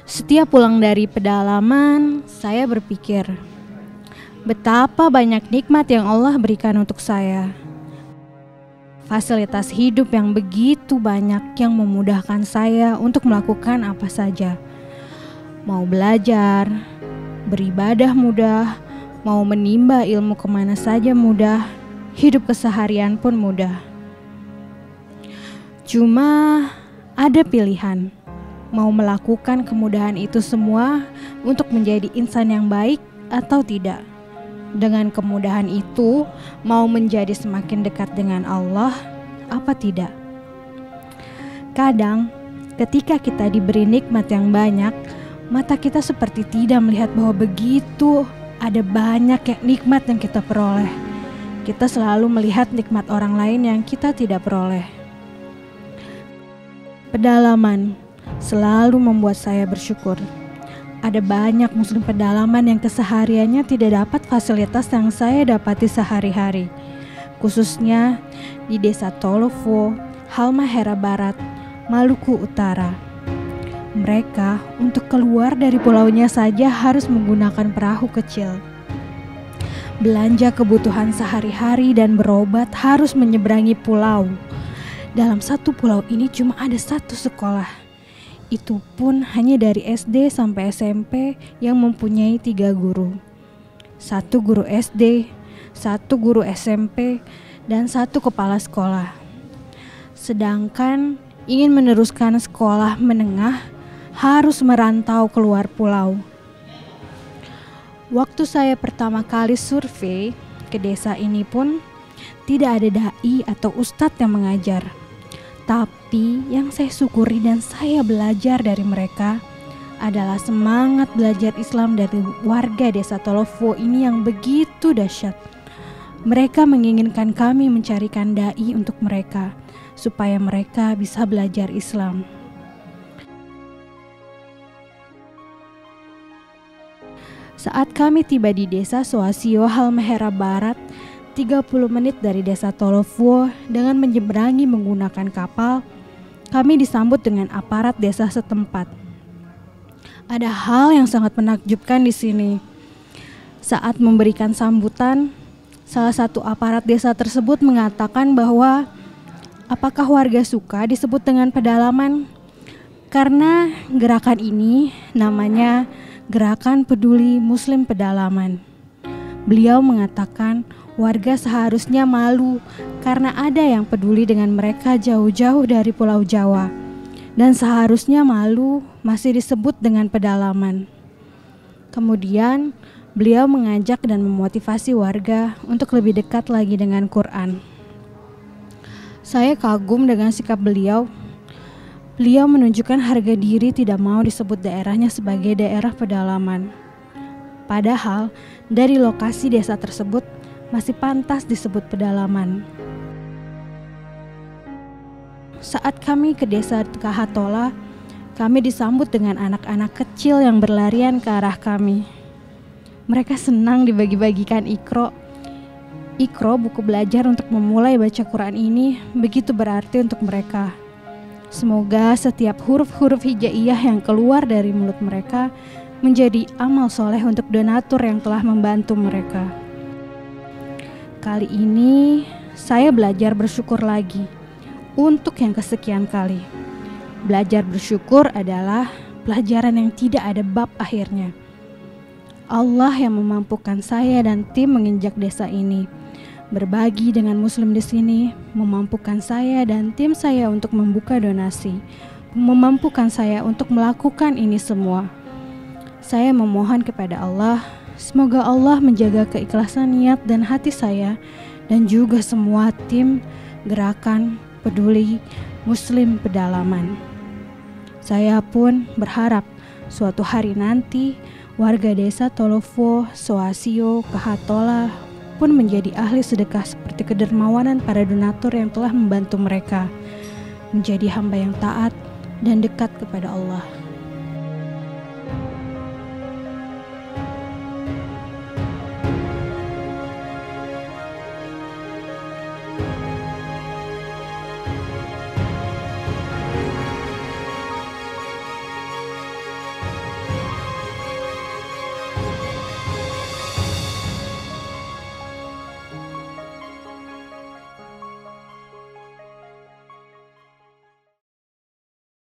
Setiap pulang dari pedalaman, saya berpikir, betapa banyak nikmat yang Allah berikan untuk saya. Fasilitas hidup yang begitu banyak yang memudahkan saya untuk melakukan apa saja. Mau belajar, beribadah mudah, mau menimba ilmu kemana saja mudah, hidup keseharian pun mudah. Cuma ada pilihan. Mau melakukan kemudahan itu semua untuk menjadi insan yang baik atau tidak. Dengan kemudahan itu, mau menjadi semakin dekat dengan Allah apa tidak? Kadang, ketika kita diberi nikmat yang banyak, mata kita seperti tidak melihat bahwa begitu ada banyak nikmat yang kita peroleh. Kita selalu melihat nikmat orang lain yang kita tidak peroleh. Pedalaman selalu membuat saya bersyukur. Ada banyak muslim pedalaman yang kesehariannya tidak dapat fasilitas yang saya dapati sehari-hari. Khususnya di Desa Tolovo, Halmahera Barat, Maluku Utara. Mereka untuk keluar dari pulaunya saja harus menggunakan perahu kecil. Belanja kebutuhan sehari-hari dan berobat harus menyeberangi pulau. Dalam satu pulau ini cuma ada satu sekolah. Itu pun hanya dari SD sampai SMP yang mempunyai 3 guru. 1 guru SD, 1 guru SMP, dan 1 kepala sekolah. Sedangkan ingin meneruskan sekolah menengah harus merantau keluar pulau. Waktu saya pertama kali survei ke desa ini pun tidak ada dai atau ustadz yang mengajar. Tapi yang saya syukuri dan saya belajar dari mereka adalah semangat belajar Islam dari warga Desa Tolovo ini yang begitu dahsyat. Mereka menginginkan kami mencarikan dai untuk mereka, supaya mereka bisa belajar Islam. Saat kami tiba di Desa Soasio Halmahera Barat, 30 menit dari Desa Tolovo dengan menyeberangi menggunakan kapal, kami disambut dengan aparat desa setempat. Ada hal yang sangat menakjubkan di sini. Saat memberikan sambutan, salah satu aparat desa tersebut mengatakan bahwa apakah warga suka disebut dengan pedalaman? Karena gerakan ini namanya Gerakan Peduli Muslim Pedalaman. Beliau mengatakan warga seharusnya malu karena ada yang peduli dengan mereka jauh-jauh dari Pulau Jawa, dan seharusnya malu masih disebut dengan pedalaman. Kemudian beliau mengajak dan memotivasi warga untuk lebih dekat lagi dengan Quran. Saya kagum dengan sikap beliau. Beliau menunjukkan harga diri, tidak mau disebut daerahnya sebagai daerah pedalaman. Padahal dari lokasi desa tersebut masih pantas disebut pedalaman. Saat kami ke desa Kahatola, kami disambut dengan anak-anak kecil yang berlarian ke arah kami. Mereka senang dibagi-bagikan Iqra. Iqra, buku belajar untuk memulai baca Quran ini, begitu berarti untuk mereka. Semoga setiap huruf-huruf hijaiyah yang keluar dari mulut mereka menjadi amal soleh untuk donatur yang telah membantu mereka. Kali ini saya belajar bersyukur lagi untuk yang kesekian kali. Belajar bersyukur adalah pelajaran yang tidak ada bab akhirnya. Allah yang memampukan saya dan tim menginjak desa ini. Berbagi dengan muslim di sini memampukan saya dan tim saya untuk membuka donasi. Memampukan saya untuk melakukan ini semua. Saya memohon kepada Allah, semoga Allah menjaga keikhlasan niat dan hati saya dan juga semua tim Gerakan Peduli Muslim Pedalaman. Saya pun berharap Suatu hari nanti, warga desa Tolofuo, Soasio, Kahatola pun menjadi ahli sedekah seperti kedermawanan para donatur yang telah membantu mereka menjadi hamba yang taat dan dekat kepada Allah.